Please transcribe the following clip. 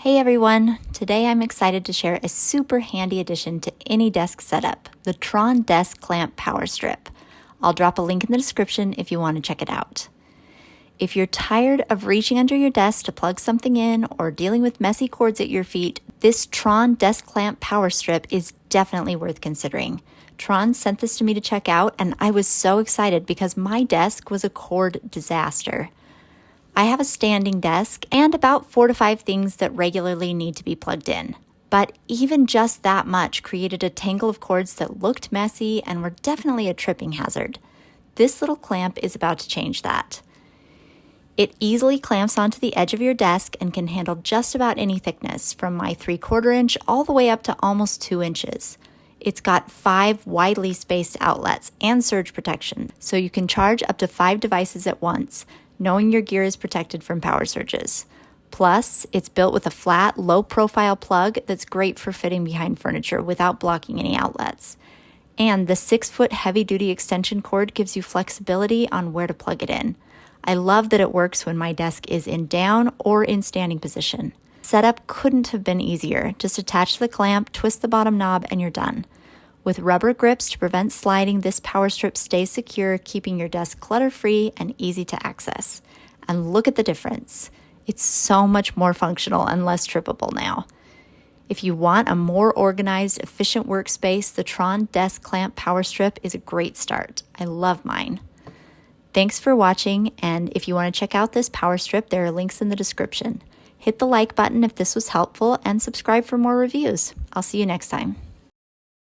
Hey everyone! Today I'm excited to share a super handy addition to any desk setup, the Trond Desk Clamp Power Strip. I'll drop a link in the description if you want to check it out. If you're tired of reaching under your desk to plug something in or dealing with messy cords at your feet, this Trond Desk Clamp Power Strip is definitely worth considering. Trond sent this to me to check out, and I was so excited because my desk was a cord disaster. I have a standing desk and about 4 to 5 things that regularly need to be plugged in. But even just that much created a tangle of cords that looked messy and were definitely a tripping hazard. This little clamp is about to change that. It easily clamps onto the edge of your desk and can handle just about any thickness, from my 3/4 inch all the way up to almost 2 inches. It's got 5 widely spaced outlets and surge protection, so you can charge up to 5 devices at once, knowing your gear is protected from power surges. Plus, it's built with a flat, low-profile plug that's great for fitting behind furniture without blocking any outlets. And the 6-foot heavy-duty extension cord gives you flexibility on where to plug it in. I love that it works when my desk is in down or in standing position. Setup couldn't have been easier. Just attach the clamp, twist the bottom knob, and you're done. With rubber grips to prevent sliding, this power strip stays secure, keeping your desk clutter-free and easy to access. And look at the difference. It's so much more functional and less trippable now. If you want a more organized, efficient workspace, the Trond Desk Clamp Power Strip is a great start. I love mine. Thanks for watching, and if you want to check out this power strip, there are links in the description. Hit the like button if this was helpful, and subscribe for more reviews. I'll see you next time.